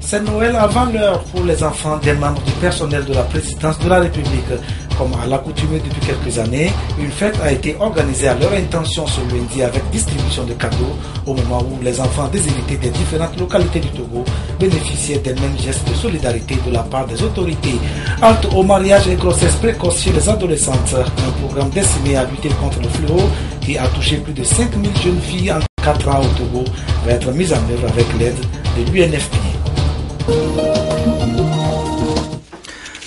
C'est Noël avant l'heure pour les enfants des membres du personnel de la présidence de la République. Comme à l'accoutumée depuis quelques années, une fête a été organisée à leur intention ce lundi avec distribution de cadeaux au moment où les enfants déshérités des différentes localités du Togo bénéficiaient des mêmes gestes de solidarité de la part des autorités. Halte au mariage et grossesse précoce chez les adolescentes, un programme destiné à lutter contre le fléau qui a touché plus de 5000 jeunes filles en 4 ans au Togo va être mis en œuvre avec l'aide de l'UNFPA.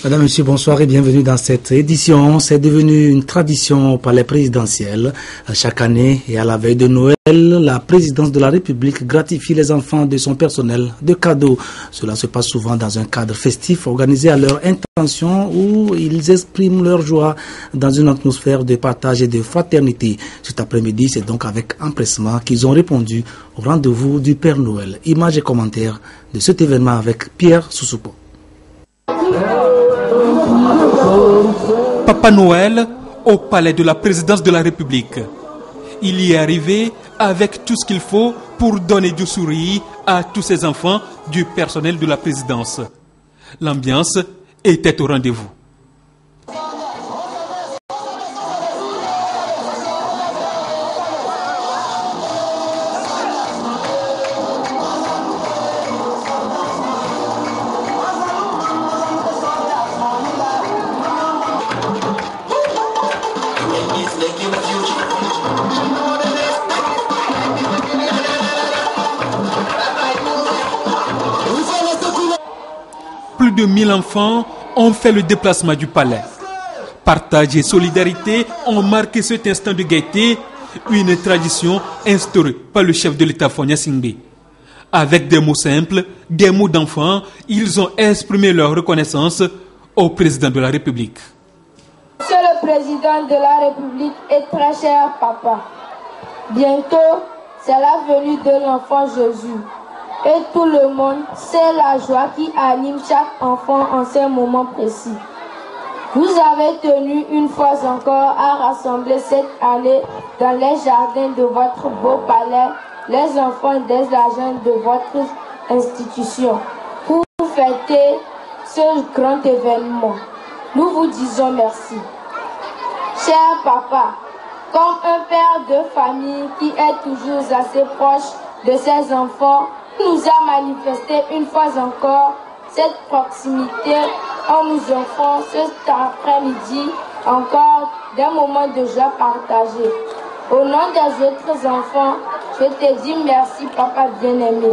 Madame, Monsieur, bonsoir et bienvenue dans cette édition. C'est devenu une tradition au palais présidentiel. Chaque année et à la veille de Noël, la présidence de la République gratifie les enfants de son personnel de cadeaux. Cela se passe souvent dans un cadre festif organisé à leur intention où ils expriment leur joie dans une atmosphère de partage et de fraternité. Cet après-midi, c'est donc avec empressement qu'ils ont répondu au rendez-vous du Père Noël. Images et commentaires de cet événement avec Pierre Soussoupo. Papa Noël au palais de la présidence de la République. Il y est arrivé avec tout ce qu'il faut pour donner du sourire à tous ces enfants du personnel de la présidence. L'ambiance était au rendez-vous. Plus de 1000 enfants ont fait le déplacement du palais. Partage et solidarité ont marqué cet instant de gaieté, une tradition instaurée par le chef de l'État Fonia Singbe. Avec des mots simples, des mots d'enfants, ils ont exprimé leur reconnaissance au président de la République. Monsieur le président de la République et très cher papa, bientôt c'est la venue de l'enfant Jésus. Et tout le monde sait la joie qui anime chaque enfant en ces moments précis. Vous avez tenu une fois encore à rassembler cette année dans les jardins de votre beau palais les enfants des agents de votre institution pour fêter ce grand événement. Nous vous disons merci. Cher papa, comme un père de famille qui est toujours assez proche de ses enfants, nous a manifesté une fois encore cette proximité en nous offrant cet après-midi encore des moments de joie partagés. Au nom des autres enfants, je te dis merci, papa bien-aimé.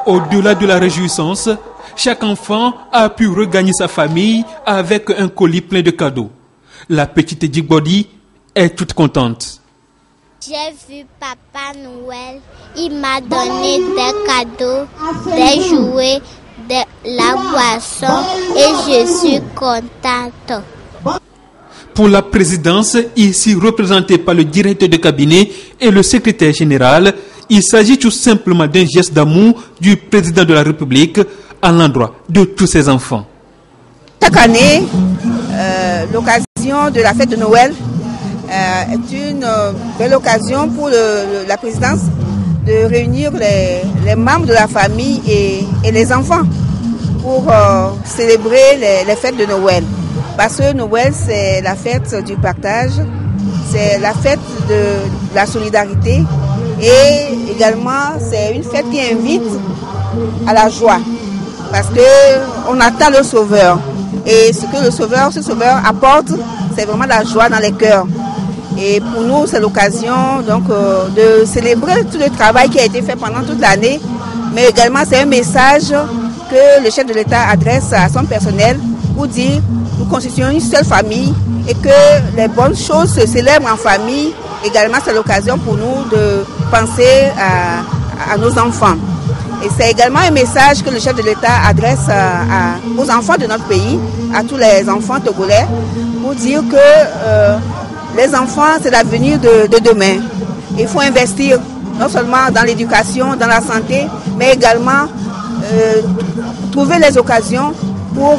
Au-delà de la réjouissance, chaque enfant a pu regagner sa famille avec un colis plein de cadeaux. La petite Djigbodi est toute contente. J'ai vu Papa Noël, il m'a donné des cadeaux, des jouets, de la boisson et je suis contente. Pour la présidence, ici représentée par le directeur de cabinet et le secrétaire général, il s'agit tout simplement d'un geste d'amour du président de la République à l'endroit de tous ses enfants. Chaque année, l'occasion de la fête de Noël est une belle occasion pour la présidence de réunir les membres de la famille et les enfants pour célébrer les fêtes de Noël. Parce que Noël, c'est la fête du partage, c'est la fête de la solidarité et également c'est une fête qui invite à la joie. Parce qu'on attend le Sauveur. Et ce que ce Sauveur apporte, c'est vraiment la joie dans les cœurs. Et pour nous, c'est l'occasion donc de célébrer tout le travail qui a été fait pendant toute l'année. Mais également, c'est un message que le chef de l'État adresse à son personnel pour dire nous constituons une seule famille et que les bonnes choses se célèbrent en famille. Également, c'est l'occasion pour nous de penser à nos enfants. Et c'est également un message que le chef de l'État adresse aux enfants de notre pays, à tous les enfants togolais, pour dire que les enfants, c'est l'avenir de demain. Il faut investir non seulement dans l'éducation, dans la santé, mais également trouver les occasions pour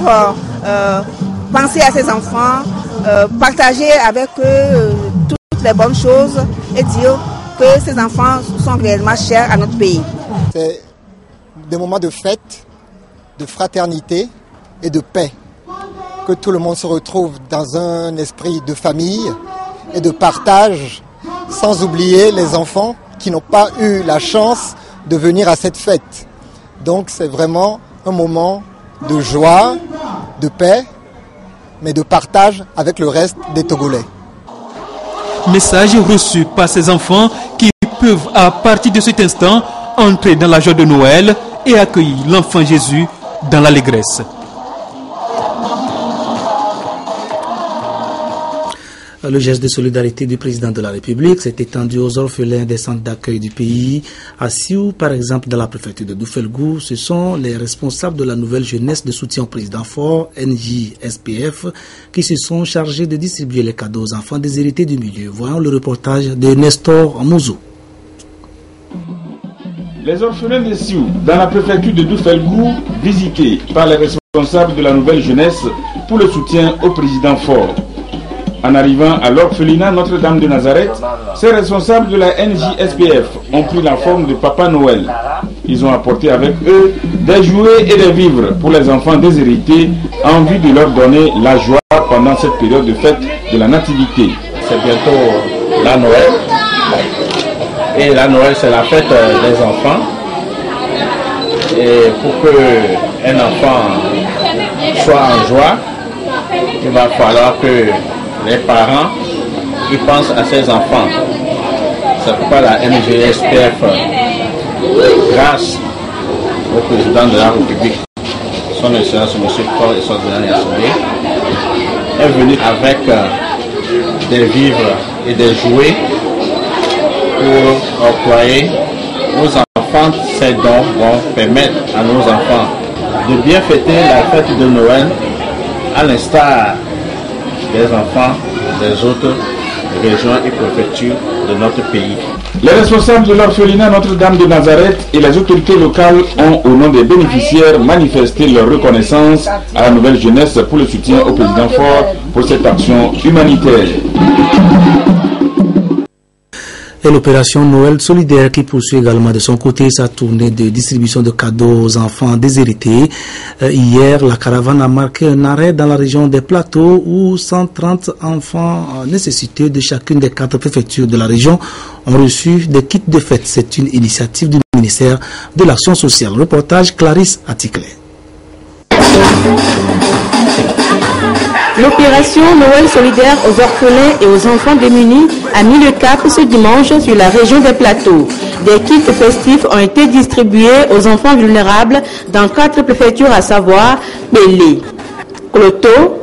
penser à ces enfants, partager avec eux toutes les bonnes choses et dire que ces enfants sont réellement chers à notre pays. C'est des moments de fête, de fraternité et de paix. Que tout le monde se retrouve dans un esprit de famille et de partage, sans oublier les enfants qui n'ont pas eu la chance de venir à cette fête. Donc c'est vraiment un moment de joie, de paix, mais de partage avec le reste des Togolais. Message reçu par ces enfants qui peuvent à partir de cet instant entrer dans la joie de Noël et accueillir l'enfant Jésus dans l'allégresse. Le geste de solidarité du président de la République s'est étendu aux orphelins des centres d'accueil du pays. À Sioux, par exemple, dans la préfecture de Doufelgou, ce sont les responsables de la nouvelle jeunesse de soutien au président fort, NJSPF, qui se sont chargés de distribuer les cadeaux aux enfants déshérités du milieu. Voyons le reportage de Nestor Mouzou. Les orphelins de Sioux, dans la préfecture de Doufelgou, visités par les responsables de la nouvelle jeunesse pour le soutien au président fort. En arrivant à l'orphelinat Notre-Dame de Nazareth, ces responsables de la NJSPF ont pris la forme de Papa Noël. Ils ont apporté avec eux des jouets et des vivres pour les enfants déshérités en vue de leur donner la joie pendant cette période de fête de la Nativité. C'est bientôt la Noël. Et la Noël, c'est la fête des enfants. Et pour qu'un enfant soit en joie, il va falloir que les parents ils pensent à ces enfants. C'est pourquoi la NJSPF, grâce au président de la République, son Excellence M. Paul et son Assemblée, est venu avec des vivres et des jouets pour octroyer aux enfants. Ces dons vont permettre à nos enfants de bien fêter la fête de Noël à l'instar des enfants des autres régions et préfectures de notre pays. Les responsables de l'orphelinat Notre-Dame de Nazareth et les autorités locales ont, au nom des bénéficiaires, manifesté leur reconnaissance à la nouvelle jeunesse pour le soutien au président fort pour cette action humanitaire. Et l'opération Noël solidaire qui poursuit également de son côté sa tournée de distribution de cadeaux aux enfants déshérités. Hier, la caravane a marqué un arrêt dans la région des Plateaux où 130 enfants nécessités de chacune des 4 préfectures de la région ont reçu des kits de fête. C'est une initiative du ministère de l'Action sociale. Reportage Clarisse Atikle. L'opération Noël solidaire aux orphelins et aux enfants démunis a mis le cap ce dimanche sur la région des Plateaux. Des kits festifs ont été distribués aux enfants vulnérables dans 4 préfectures, à savoir Bélé, Cloto,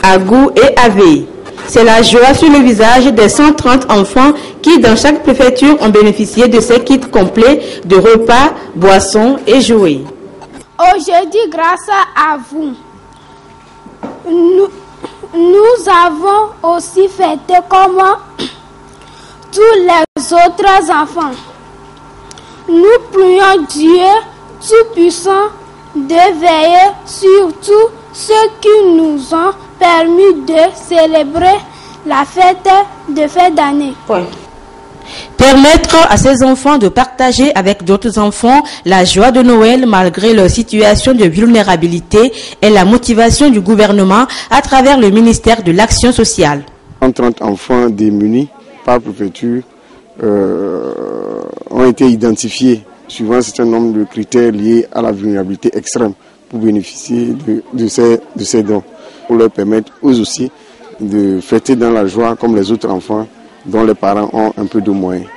Agou et Avé. C'est la joie sur le visage des 130 enfants qui, dans chaque préfecture, ont bénéficié de ces kits complets de repas, boissons et jouets. Aujourd'hui, grâce à vous, nous avons aussi fêté comme tous les autres enfants. Nous prions Dieu Tout-Puissant de veiller sur tous ceux qui nous ont permis de célébrer la fête de fin d'année. Permettre à ces enfants de partager avec d'autres enfants la joie de Noël malgré leur situation de vulnérabilité est la motivation du gouvernement à travers le ministère de l'Action sociale. 130 enfants démunis par préfecture ont été identifiés suivant un certain nombre de critères liés à la vulnérabilité extrême pour bénéficier de ces dons, pour leur permettre eux aussi de fêter dans la joie comme les autres enfants dont les parents ont un peu de moyens.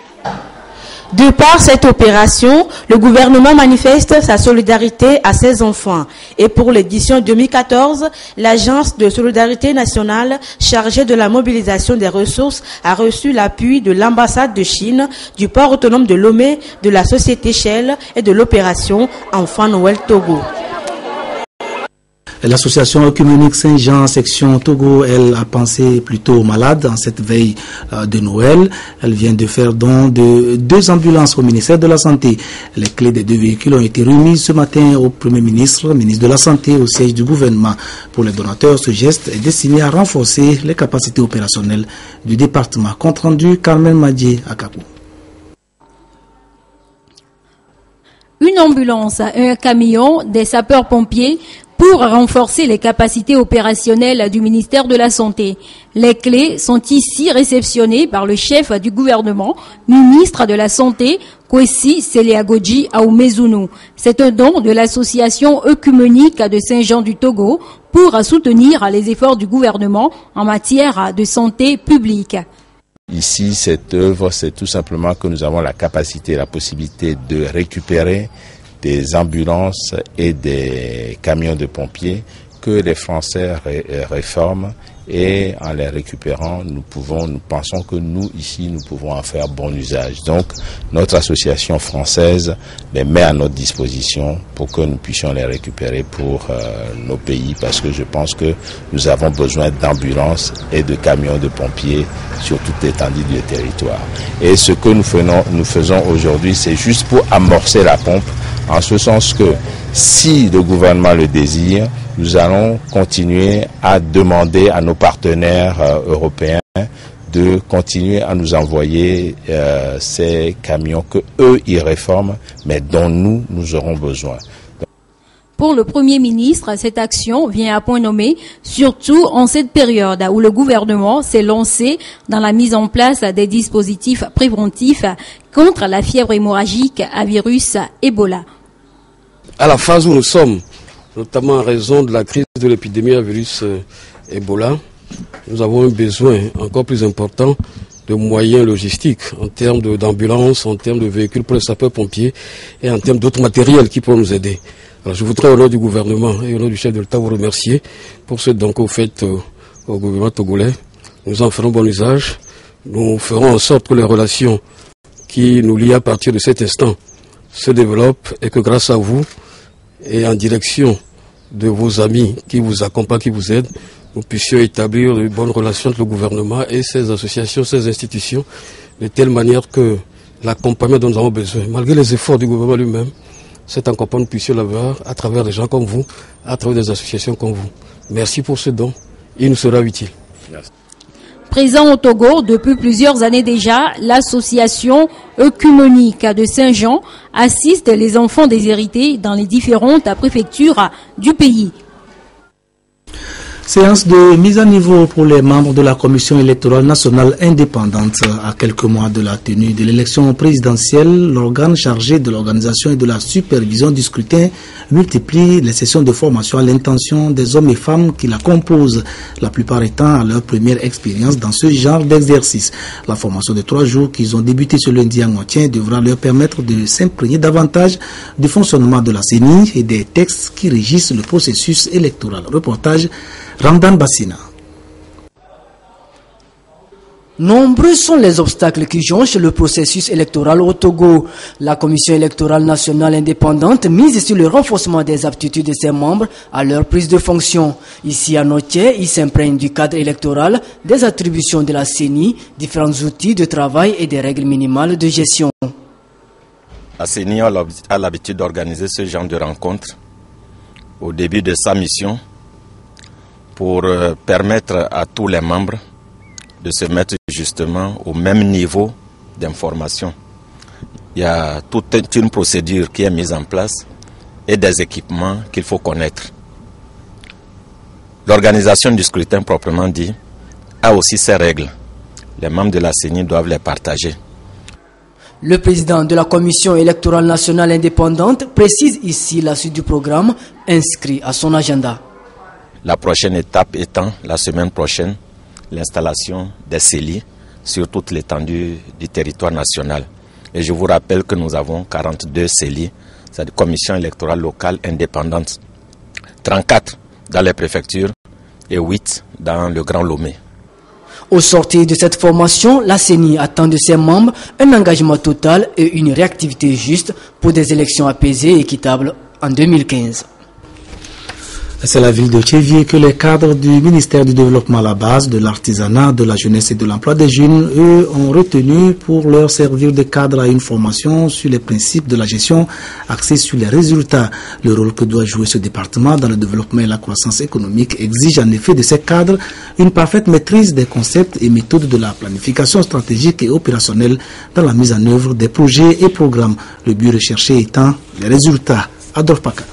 De par cette opération, le gouvernement manifeste sa solidarité à ces enfants. Et pour l'édition 2014, l'Agence de solidarité nationale chargée de la mobilisation des ressources a reçu l'appui de l'ambassade de Chine, du port autonome de Lomé, de la société Shell et de l'opération Enfant Noël Togo. L'association œcuménique Saint-Jean, section Togo, elle a pensé plutôt aux malades en cette veille de Noël. Elle vient de faire don de 2 ambulances au ministère de la Santé. Les clés des 2 véhicules ont été remises ce matin au Premier ministre, ministre de la Santé, au siège du gouvernement. Pour les donateurs, ce geste est destiné à renforcer les capacités opérationnelles du département. Compte rendu, Carmen Madié à Kakou. une ambulance et un camion des sapeurs-pompiers pour renforcer les capacités opérationnelles du ministère de la Santé. Les clés sont ici réceptionnées par le chef du gouvernement, ministre de la Santé, Kwesi Seleagodji Aoumezounou. C'est un don de l'association œcuménique de Saint-Jean du Togo pour soutenir les efforts du gouvernement en matière de santé publique. Ici, cette œuvre, c'est tout simplement que nous avons la capacité, la possibilité de récupérer des ambulances et des camions de pompiers que les Français réforment, et en les récupérant, nous pensons que nous, ici, nous pouvons en faire bon usage. Donc, notre association française les met à notre disposition pour que nous puissions les récupérer pour nos pays, parce que je pense que nous avons besoin d'ambulances et de camions de pompiers sur toute l'étendue du territoire. Et ce que nous faisons aujourd'hui, c'est juste pour amorcer la pompe, en ce sens que si le gouvernement le désire, nous allons continuer à demander à nos partenaires européens de continuer à nous envoyer ces camions que eux ils réforment, mais dont nous aurons besoin. Pour le Premier ministre, cette action vient à point nommé, surtout en cette période où le gouvernement s'est lancé dans la mise en place des dispositifs préventifs contre la fièvre hémorragique à virus Ebola. À la phase où nous sommes, notamment en raison de la crise de l'épidémie à virus Ebola, nous avons un besoin encore plus important de moyens logistiques en termes d'ambulances, en termes de véhicules pour les sapeurs-pompiers et en termes d'autres matériels qui peuvent nous aider. Alors je voudrais au nom du gouvernement et au nom du chef de l'État vous remercier pour ce don que vous faites au gouvernement togolais. Nous en ferons bon usage. Nous ferons en sorte que les relations qui nous lient à partir de cet instant se développent et que grâce à vous et en direction de vos amis qui vous accompagnent, qui vous aident, nous puissions établir de bonnes relations entre le gouvernement et ces associations, ces institutions, de telle manière que l'accompagnement dont nous avons besoin, malgré les efforts du gouvernement lui-même, cet accompagnement, nous puissions l'avoir à travers des gens comme vous, à travers des associations comme vous. Merci pour ce don, il nous sera utile. Merci. Présent au Togo depuis plusieurs années déjà, l'association œcuménique de Saint-Jean assiste les enfants déshérités dans les différentes préfectures du pays. Séance de mise à niveau pour les membres de la Commission électorale nationale indépendante. À quelques mois de la tenue de l'élection présidentielle, l'organe chargé de l'organisation et de la supervision du scrutin multiplie les sessions de formation à l'intention des hommes et femmes qui la composent, la plupart étant à leur première expérience dans ce genre d'exercice. La formation de 3 jours qu'ils ont débuté ce lundi à Ngontien devra leur permettre de s'imprégner davantage du fonctionnement de la CENI et des textes qui régissent le processus électoral. Reportage Ramdan Bassina. Nombreux sont les obstacles qui jonchent le processus électoral au Togo. La Commission électorale nationale indépendante mise sur le renforcement des aptitudes de ses membres à leur prise de fonction. Ici à Notier, ils s'imprègnent du cadre électoral, des attributions de la CENI, différents outils de travail et des règles minimales de gestion. La CENI a l'habitude d'organiser ce genre de rencontres au début de sa mission pour permettre à tous les membres de se mettre justement au même niveau d'information. Il y a toute une procédure qui est mise en place et des équipements qu'il faut connaître. L'organisation du scrutin proprement dit a aussi ses règles. Les membres de la CENI doivent les partager. Le président de la Commission électorale nationale indépendante précise ici la suite du programme inscrit à son agenda. La prochaine étape étant, la semaine prochaine, l'installation des CELI sur toute l'étendue du territoire national. Et je vous rappelle que nous avons 42 CELI, c'est-à-dire commission électorale locale indépendante, 34 dans les préfectures et 8 dans le Grand Lomé. Au sortir de cette formation, la CENI attend de ses membres un engagement total et une réactivité juste pour des élections apaisées et équitables en 2015. C'est la ville de Tchévier que les cadres du ministère du Développement à la base, de l'artisanat, de la jeunesse et de l'emploi des jeunes, eux, ont retenu pour leur servir de cadre à une formation sur les principes de la gestion axée sur les résultats. Le rôle que doit jouer ce département dans le développement et la croissance économique exige en effet de ces cadres une parfaite maîtrise des concepts et méthodes de la planification stratégique et opérationnelle dans la mise en œuvre des projets et programmes. Le but recherché étant les résultats. Adolphe Paca.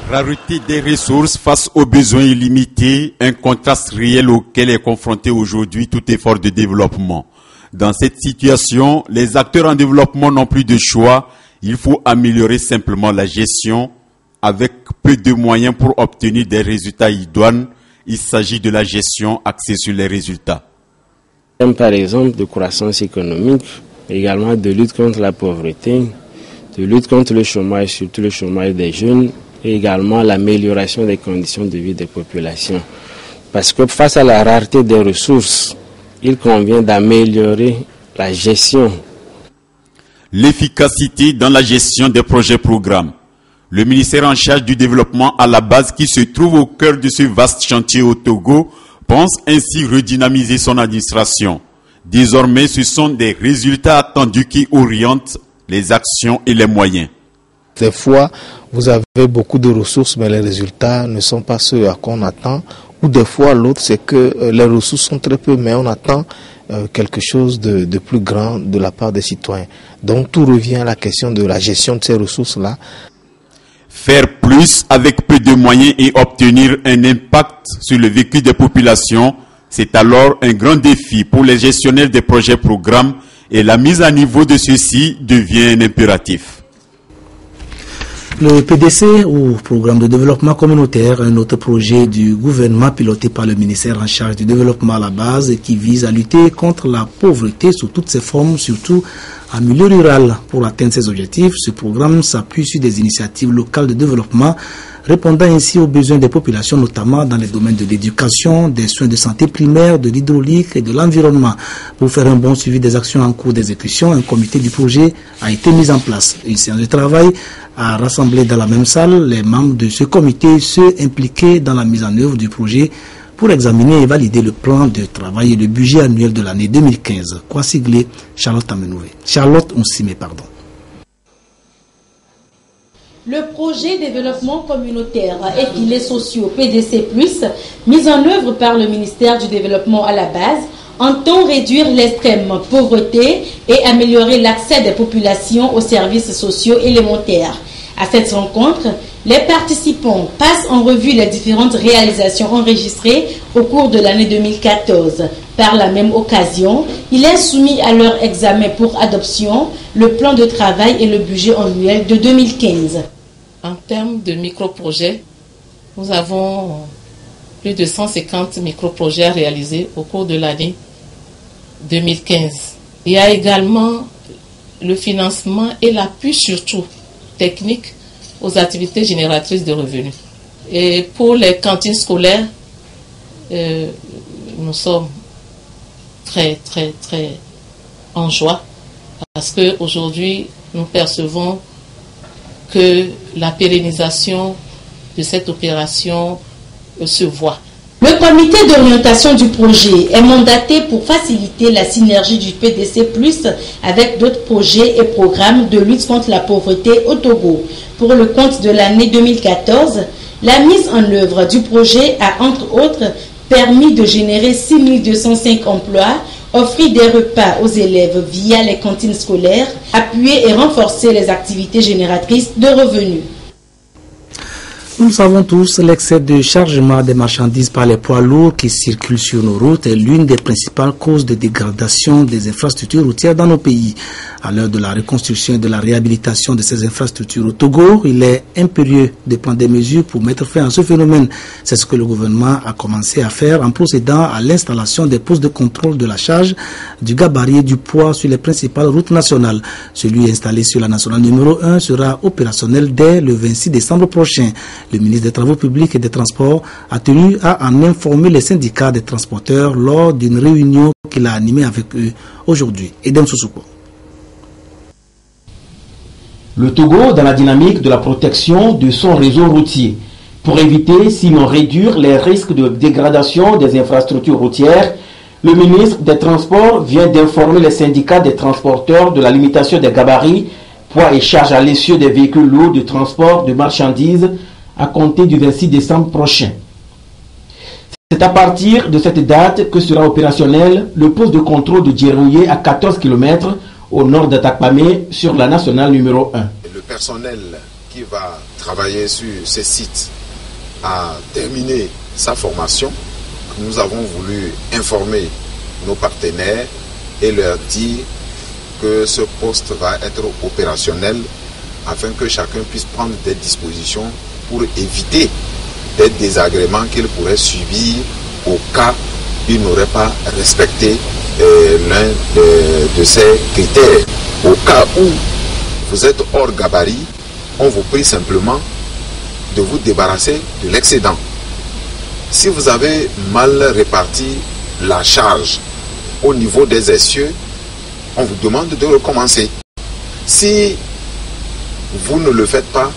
Rareté des ressources face aux besoins illimités, un contraste réel auquel est confronté aujourd'hui tout effort de développement. Dans cette situation, les acteurs en développement n'ont plus de choix. Il faut améliorer simplement la gestion avec peu de moyens pour obtenir des résultats idoines. Il s'agit de la gestion axée sur les résultats. Par exemple, de croissance économique, également de lutte contre la pauvreté, de lutte contre le chômage, surtout le chômage des jeunes, et également l'amélioration des conditions de vie des populations. Parce que face à la rareté des ressources, il convient d'améliorer la gestion. L'efficacité dans la gestion des projets-programmes. Le ministère en charge du développement à la base qui se trouve au cœur de ce vaste chantier au Togo pense ainsi redynamiser son administration. Désormais, ce sont des résultats attendus qui orientent les actions et les moyens. Des fois, vous avez beaucoup de ressources, mais les résultats ne sont pas ceux à quoi on attend. Ou des fois, l'autre, c'est que les ressources sont très peu, mais on attend quelque chose de plus grand de la part des citoyens. Donc, tout revient à la question de la gestion de ces ressources-là. Faire plus avec peu de moyens et obtenir un impact sur le vécu des populations, c'est alors un grand défi pour les gestionnaires des projets-programmes et la mise à niveau de ceux-ci devient un impératif. Le PDC, ou Programme de développement communautaire, un autre projet du gouvernement piloté par le ministère en charge du développement à la base et qui vise à lutter contre la pauvreté sous toutes ses formes, surtout en milieu rural. Pour atteindre ses objectifs, ce programme s'appuie sur des initiatives locales de développement répondant ainsi aux besoins des populations, notamment dans les domaines de l'éducation, des soins de santé primaire, de l'hydraulique et de l'environnement. Pour faire un bon suivi des actions en cours d'exécution, un comité du projet a été mis en place. Une séance de travail a rassemblé dans la même salle les membres de ce comité, ceux impliqués dans la mise en œuvre du projet, pour examiner et valider le plan de travail et le budget annuel de l'année 2015. Quoi sigler Charlotte Onsime. Le projet développement communautaire et filets sociaux PDC+, mis en œuvre par le ministère du Développement à la base, entend réduire l'extrême pauvreté et améliorer l'accès des populations aux services sociaux élémentaires. À cette rencontre, les participants passent en revue les différentes réalisations enregistrées au cours de l'année 2014. Par la même occasion, il est soumis à leur examen pour adoption le plan de travail et le budget annuel de 2015. En termes de micro-projets, nous avons plus de 150 micro-projets réalisés au cours de l'année 2015. Il y a également le financement et l'appui surtout technique aux activités génératrices de revenus. Et pour les cantines scolaires, nous sommes très en joie parce qu'aujourd'hui, nous percevons que la pérennisation de cette opération se voit. Le comité d'orientation du projet est mandaté pour faciliter la synergie du PDC+, avec d'autres projets et programmes de lutte contre la pauvreté au Togo. Pour le compte de l'année 2014, la mise en œuvre du projet a entre autres permis de générer 6205 emplois, offrir des repas aux élèves via les cantines scolaires, appuyer et renforcer les activités génératrices de revenus. Nous savons tous, l'excès de chargement des marchandises par les poids lourds qui circulent sur nos routes est l'une des principales causes de dégradation des infrastructures routières dans nos pays. À l'heure de la reconstruction et de la réhabilitation de ces infrastructures au Togo, il est impérieux de prendre des mesures pour mettre fin à ce phénomène. C'est ce que le gouvernement a commencé à faire en procédant à l'installation des postes de contrôle de la charge, du gabarit et du poids sur les principales routes nationales. Celui installé sur la nationale numéro 1 sera opérationnel dès le 26 décembre prochain. Le ministre des Travaux publics et des Transports a tenu à en informer les syndicats des transporteurs lors d'une réunion qu'il a animée avec eux aujourd'hui. Edem Sousouko. Le Togo dans la dynamique de la protection de son réseau routier, pour éviter, sinon réduire les risques de dégradation des infrastructures routières. Le ministre des Transports vient d'informer les syndicats des transporteurs de la limitation des gabarits, poids et charges à l'essieu des véhicules lourds de transport de marchandises à compter du 26 décembre prochain. C'est à partir de cette date que sera opérationnel le poste de contrôle de Djerouillé à 14 km au nord d'Atakpamé sur la nationale numéro 1. Le personnel qui va travailler sur ces sites a terminé sa formation. Nous avons voulu informer nos partenaires et leur dire que ce poste va être opérationnel afin que chacun puisse prendre des dispositions pour éviter des désagréments qu'il pourrait subir au cas où il n'aurait pas respecté l'un de ces critères. Au cas où vous êtes hors gabarit, on vous prie simplement de vous débarrasser de l'excédent. Si vous avez mal réparti la charge au niveau des essieux, on vous demande de recommencer. Si vous ne le faites pas,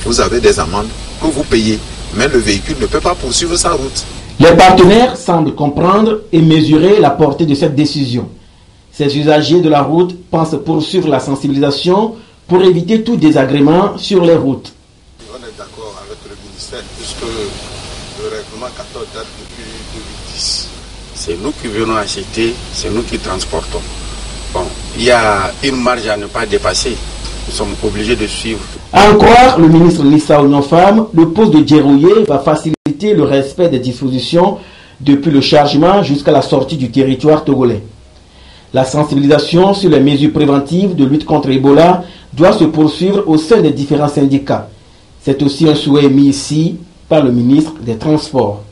vous avez des amendes que vous payez, mais le véhicule ne peut pas poursuivre sa route. Les partenaires semblent comprendre et mesurer la portée de cette décision. Ces usagers de la route pensent poursuivre la sensibilisation pour éviter tout désagrément sur les routes. On est d'accord avec le ministère puisque le règlement 14 date depuis 2010. C'est nous qui venons acheter, c'est nous qui transportons. Bon, il y a une marge à ne pas dépasser. Nous sommes obligés de suivre. À en croire le ministre Lissa Ounion-Femme, le poste de Djerouillé va faciliter le respect des dispositions depuis le chargement jusqu'à la sortie du territoire togolais. La sensibilisation sur les mesures préventives de lutte contre Ebola doit se poursuivre au sein des différents syndicats. C'est aussi un souhait mis ici par le ministre des Transports.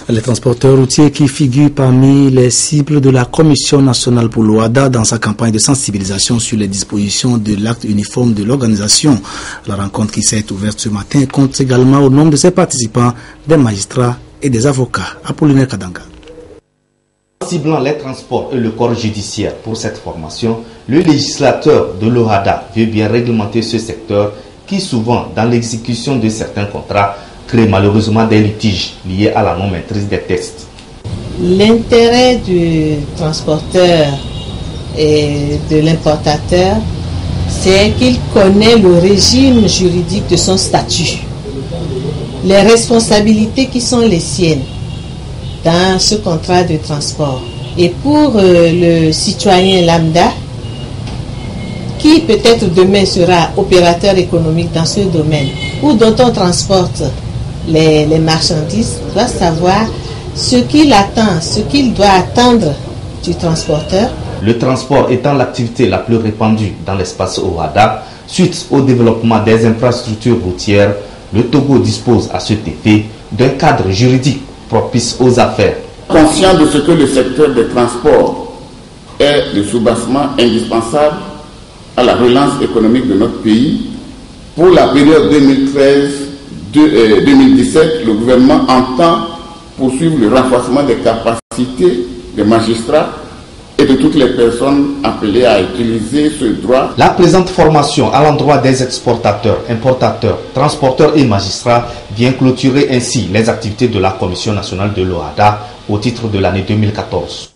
Les transporteurs routiers qui figurent parmi les cibles de la Commission nationale pour l'OHADA dans sa campagne de sensibilisation sur les dispositions de l'acte uniforme de l'organisation. La rencontre qui s'est ouverte ce matin compte également au nombre de ses participants, des magistrats et des avocats. Apollinaire Kadanga. Ciblant les transports et le corps judiciaire pour cette formation, le législateur de l'OHADA veut bien réglementer ce secteur qui souvent, dans l'exécution de certains contrats, crée malheureusement des litiges liés à la non-maîtrise des textes. L'intérêt du transporteur et de l'importateur, c'est qu'il connaît le régime juridique de son statut, les responsabilités qui sont les siennes dans ce contrat de transport. Et pour le citoyen lambda, qui peut-être demain sera opérateur économique dans ce domaine, ou dont on transporte les marchandises, doit savoir ce qu'il attend, ce qu'il doit attendre du transporteur. Le transport étant l'activité la plus répandue dans l'espace OHADA, suite au développement des infrastructures routières, le Togo dispose à cet effet d'un cadre juridique propice aux affaires. Conscient de ce que le secteur des transports est le soubassement indispensable à la relance économique de notre pays, pour la période 2013-2017, le gouvernement entend poursuivre le renforcement des capacités des magistrats et de toutes les personnes appelées à utiliser ce droit. La présente formation à l'endroit des exportateurs, importateurs, transporteurs et magistrats vient clôturer ainsi les activités de la Commission nationale de l'OHADA au titre de l'année 2014.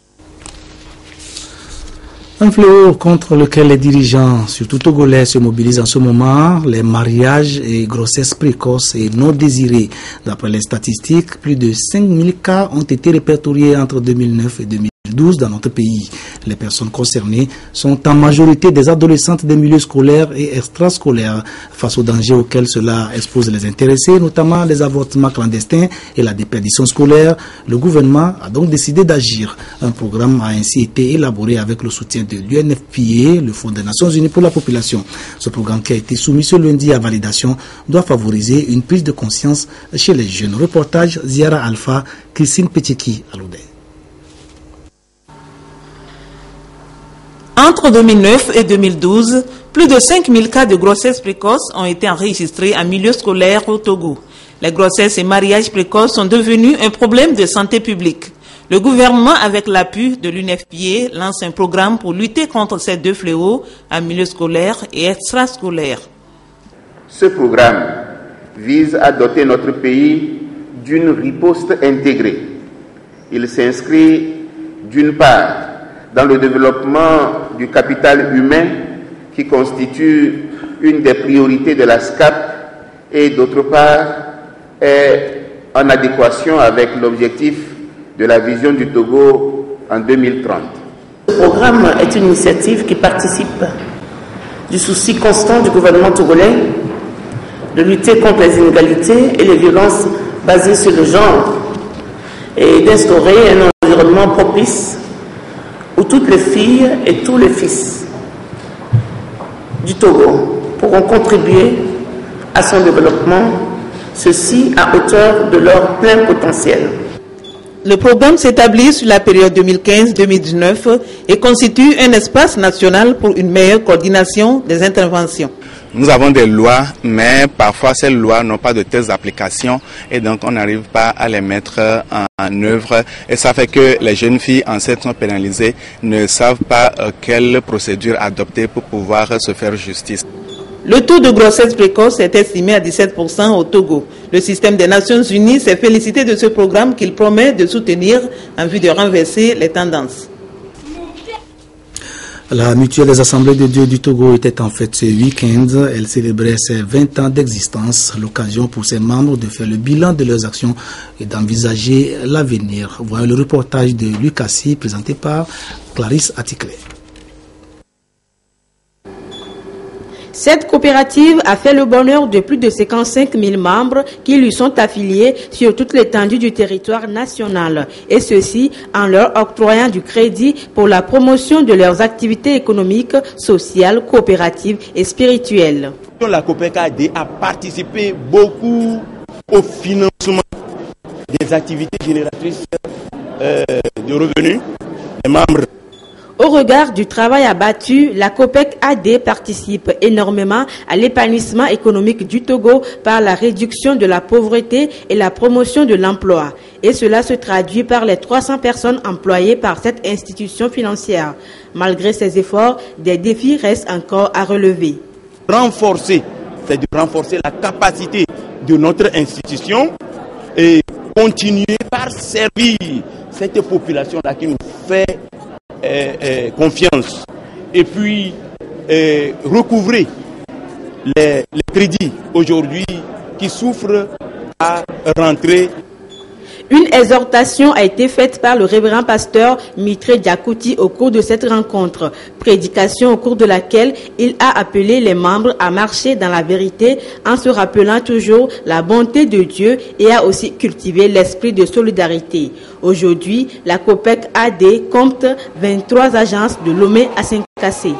Un fléau contre lequel les dirigeants, surtout togolais, se mobilisent en ce moment, les mariages et grossesses précoces et non désirées. D'après les statistiques, plus de 5000 cas ont été répertoriés entre 2009 et 2012 dans notre pays. Les personnes concernées sont en majorité des adolescentes des milieux scolaires et extrascolaires. Face aux dangers auxquels cela expose les intéressés, notamment les avortements clandestins et la déperdition scolaire, le gouvernement a donc décidé d'agir. Un programme a ainsi été élaboré avec le soutien de l'UNFPA, le Fonds des Nations Unies pour la population. Ce programme qui a été soumis ce lundi à validation doit favoriser une prise de conscience chez les jeunes. Reportage Ziara Alpha, Christine Petcheki, Aloudé. Entre 2009 et 2012, plus de 5000 cas de grossesse précoce ont été enregistrés en milieu scolaire au Togo. Les grossesses et mariages précoces sont devenus un problème de santé publique. Le gouvernement, avec l'appui de l'UNFPA, lance un programme pour lutter contre ces deux fléaux en milieu scolaire et extrascolaire. Ce programme vise à doter notre pays d'une riposte intégrée. Il s'inscrit d'une part dans le développement du capital humain qui constitue une des priorités de la SCAP et d'autre part est en adéquation avec l'objectif de la vision du Togo en 2030. Ce programme est une initiative qui participe du souci constant du gouvernement togolais de lutter contre les inégalités et les violences basées sur le genre et d'instaurer un environnement propice où toutes les filles et tous les fils du Togo pourront contribuer à son développement, ceci à hauteur de leur plein potentiel. Le programme s'établit sur la période 2015-2019 et constitue un espace national pour une meilleure coordination des interventions. Nous avons des lois, mais parfois ces lois n'ont pas de telles applications et donc on n'arrive pas à les mettre en œuvre. Et ça fait que les jeunes filles enceintes sont pénalisées, ne savent pas quelle procédure adopter pour pouvoir se faire justice. Le taux de grossesse précoce est estimé à 17% au Togo. Le système des Nations Unies s'est félicité de ce programme qu'il promet de soutenir en vue de renverser les tendances. La mutuelle des Assemblées de Dieu du Togo était en fête ce week-end. Elle célébrait ses 20 ans d'existence, l'occasion pour ses membres de faire le bilan de leurs actions et d'envisager l'avenir. Voilà le reportage de Lucassi présenté par Clarisse Atikle. Cette coopérative a fait le bonheur de plus de 55 000 membres qui lui sont affiliés sur toute l'étendue du territoire national, et ceci en leur octroyant du crédit pour la promotion de leurs activités économiques, sociales, coopératives et spirituelles. La COPECAD a participé beaucoup au financement des activités génératrices de revenus des membres. Au regard du travail abattu, la COPEC-AD participe énormément à l'épanouissement économique du Togo par la réduction de la pauvreté et la promotion de l'emploi. Et cela se traduit par les 300 personnes employées par cette institution financière. Malgré ces efforts, des défis restent encore à relever. Renforcer, c'est de renforcer la capacité de notre institution et continuer par servir cette population-là qui nous fait confiance, et puis recouvrer les crédits aujourd'hui qui souffrent à rentrer. Une exhortation a été faite par le révérend pasteur Mitre Diakouti au cours de cette rencontre. Prédication au cours de laquelle il a appelé les membres à marcher dans la vérité en se rappelant toujours la bonté de Dieu et a aussi cultivé l'esprit de solidarité. Aujourd'hui, la COPEC-AD compte 23 agences de Lomé à Saint-Cassé.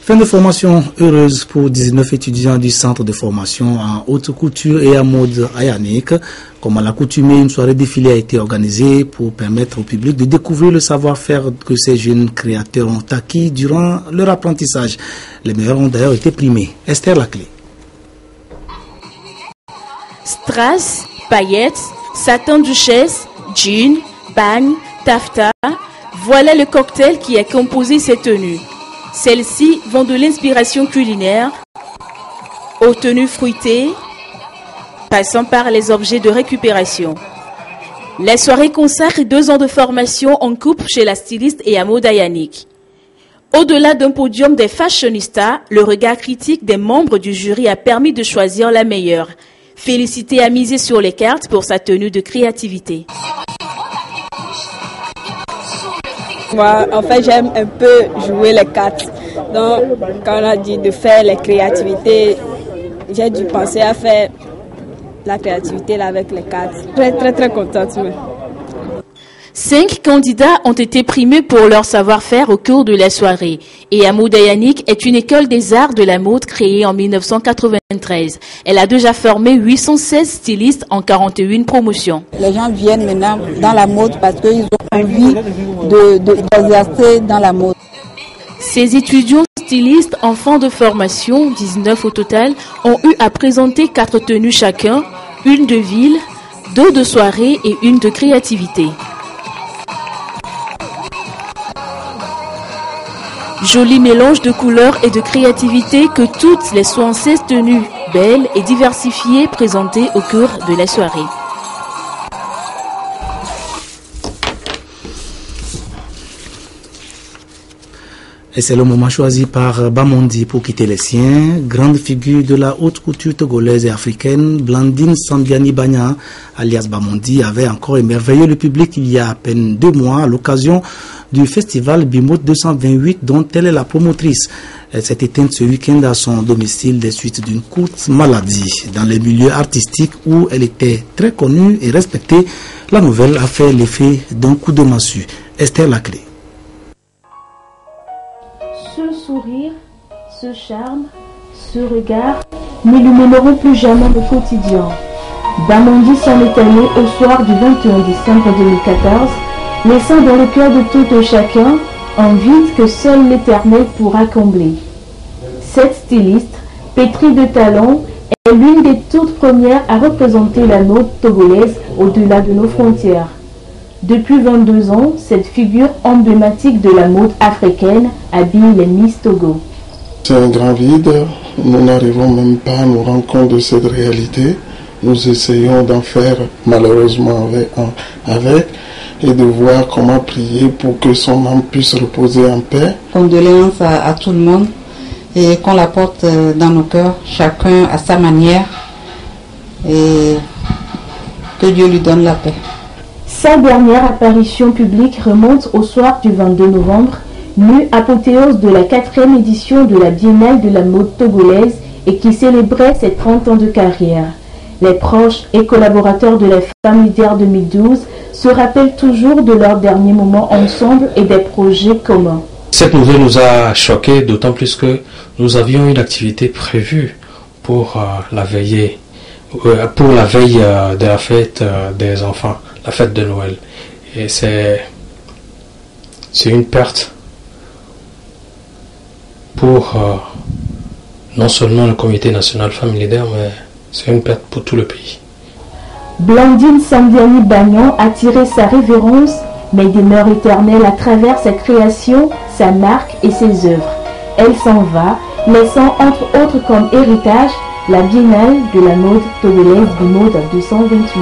Fin de formation heureuse pour 19 étudiants du centre de formation en haute couture et à mode Ayanik. Comme à l'accoutumée, une soirée défilé a été organisée pour permettre au public de découvrir le savoir-faire que ces jeunes créateurs ont acquis durant leur apprentissage. Les meilleurs ont d'ailleurs été primés. Esther Laclé. Strass, paillettes, satin duchesse, jean, bagne, taffetas. Voilà le cocktail qui a composé ces tenues. Celles-ci vont de l'inspiration culinaire aux tenues fruitées, passant par les objets de récupération. Les soirées consacrent 2 ans de formation en coupe chez la styliste et à mode Ayanik. Au-delà d'un podium des fashionistas, le regard critique des membres du jury a permis de choisir la meilleure. Félicité a misé sur les cartes pour sa tenue de créativité. Moi, en fait, j'aime un peu jouer les cartes. Donc, quand on a dit de faire les créativités, j'ai dû penser à faire la créativité là, avec les cartes. Très contente. 5 candidats ont été primés pour leur savoir-faire au cours de la soirée. Et Amoud Ayanik est une école des arts de la mode créée en 1993. Elle a déjà formé 816 stylistes en 41 promotions. Les gens viennent maintenant dans la mode parce qu'ils ont envie d'exercer dans la mode. Ces étudiants stylistes en fin de formation, 19 au total, ont eu à présenter 4 tenues chacun, une de ville, 2 de soirée et 1 de créativité. Joli mélange de couleurs et de créativité que toutes les 76 tenues belles et diversifiées présentées au cœur de la soirée. Et c'est le moment choisi par Bamondi pour quitter les siens. Grande figure de la haute couture togolaise et africaine, Blandine Sambiani Bagna, alias Bamondi, avait encore émerveillé le public il y a à peine 2 mois à l'occasion du festival Bimot 228 dont elle est la promotrice. Elle s'est éteinte ce week-end à son domicile des suites d'une courte maladie. Dans les milieux artistiques où elle était très connue et respectée, la nouvelle a fait l'effet d'un coup de massue. Esther Laclé. Ce sourire, ce charme, ce regard n'illumineront plus jamais le quotidien. Bamondi s'en est allé au soir du 21 décembre 2014, laissant dans le cœur de tout un chacun un vide que seul l'Éternel pourra combler. Cette styliste, pétrie de talent, est l'une des toutes premières à représenter la mode togolaise au-delà de nos frontières. Depuis 22 ans, cette figure emblématique de la mode africaine habille les Miss Togo. C'est un grand vide, nous n'arrivons même pas à nous rendre compte de cette réalité. Nous essayons d'en faire malheureusement avec et de voir comment prier pour que son âme puisse reposer en paix. Condoléances à tout le monde et qu'on la porte dans nos cœurs, chacun à sa manière, et que Dieu lui donne la paix. Sa dernière apparition publique remonte au soir du 22 novembre, nue apothéose de la 4e édition de la Biennale de la mode togolaise et qui célébrait ses 30 ans de carrière. Les proches et collaborateurs de la Femme Leader 2012 se rappellent toujours de leurs derniers moments ensemble et des projets communs. Cette nouvelle nous a choqués, d'autant plus que nous avions une activité prévue pour la veille de la fête des enfants, la fête de Noël. Et c'est une perte pour non seulement le Comité national Femme Leader, mais c'est une perte pour tout le pays. Blandine Sambiani Bagnan a tiré sa révérence, mais demeure éternelle à travers sa création, sa marque et ses œuvres. Elle s'en va, laissant entre autres comme héritage la Biennale de la mode togolaise du mode 228.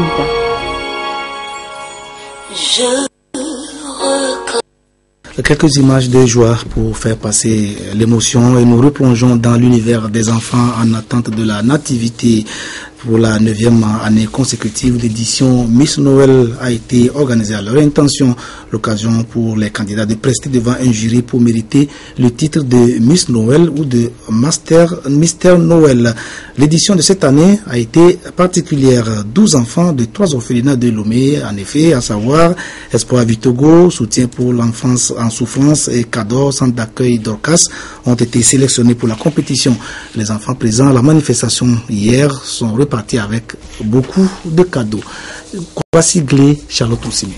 Quelques images de joie pour faire passer l'émotion et nous replongeons dans l'univers des enfants en attente de la nativité. Pour la 9e année consécutive, l'édition Miss Noël a été organisée à leur intention. L'occasion pour les candidats de prester devant un jury pour mériter le titre de Miss Noël ou de Mister Noël. L'édition de cette année a été particulière. 12 enfants de 3 orphelinats de Lomé, en effet, à savoir Espoir Vitogo, Soutien pour l'enfance en souffrance et Cador, centre d'accueil d'Orcas, ont été sélectionnés pour la compétition. Les enfants présents à la manifestation hier sont repartis avec beaucoup de cadeaux. Voici Glé, Charlotte Oussimi.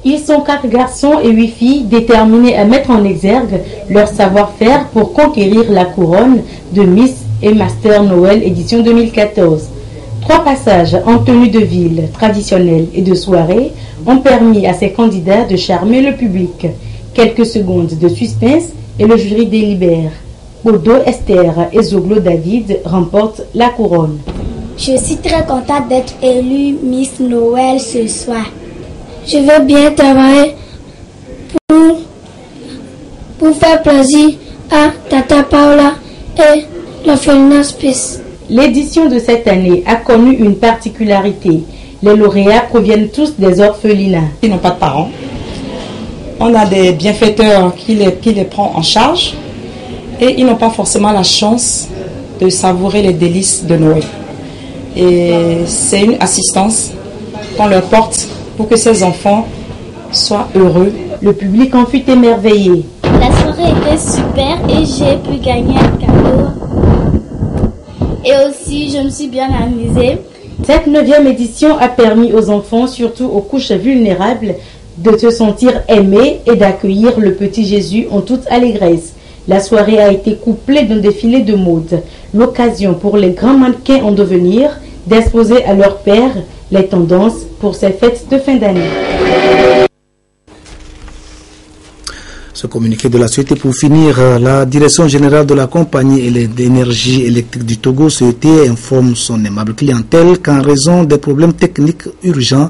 Ils sont 4 garçons et 8 filles déterminés à mettre en exergue leur savoir-faire pour conquérir la couronne de Miss et Master Noël édition 2014. 3 passages en tenue de ville traditionnelle et de soirée ont permis à ces candidats de charmer le public. Quelques secondes de suspense et le jury délibère. Odo Esther et Zoglo David remportent la couronne. Je suis très contente d'être élue Miss Noël ce soir. Je veux bien travailler pour faire plaisir à Tata Paola et l'orphelinat Space. L'édition de cette année a connu une particularité. Les lauréats proviennent tous des orphelinats. Ils n'ont pas de parents. On a des bienfaiteurs qui les prennent en charge et ils n'ont pas forcément la chance de savourer les délices de Noël. Et c'est une assistance qu'on leur porte pour que ces enfants soient heureux. Le public en fut émerveillé. La soirée était super et j'ai pu gagner un cadeau. Et aussi, je me suis bien amusée. Cette 9e édition a permis aux enfants, surtout aux couches vulnérables, de se sentir aimés et d'accueillir le petit Jésus en toute allégresse. La soirée a été couplée d'un défilé de mode. L'occasion pour les grands mannequins en devenir d'exposer à leur père les tendances pour ces fêtes de fin d'année. Ce communiqué de la société pour finir, la direction générale de la compagnie d'énergie électrique du Togo CET informe son aimable clientèle qu'en raison des problèmes techniques urgents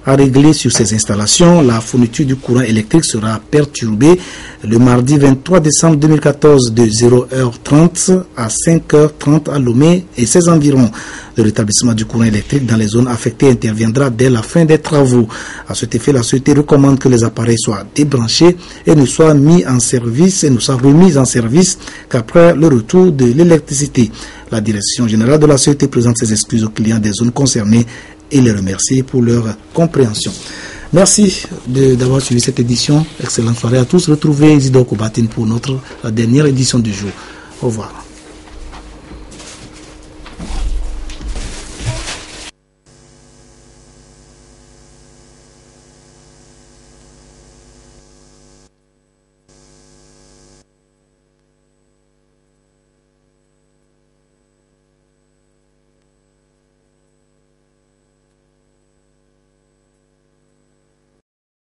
à régler sur ces installations, la fourniture du courant électrique sera perturbée le mardi 23 décembre 2014 de 0h30 à 5h30 à Lomé et ses environs. Le rétablissement du courant électrique dans les zones affectées interviendra dès la fin des travaux. À cet effet, la société recommande que les appareils soient débranchés et ne soient remis en service qu'après le retour de l'électricité. La direction générale de la société présente ses excuses aux clients des zones concernées et les remercie pour leur compréhension. Merci d'avoir suivi cette édition. Excellente soirée à tous. Retrouvez Isidore Kobatine pour notre dernière édition du jour. Au revoir.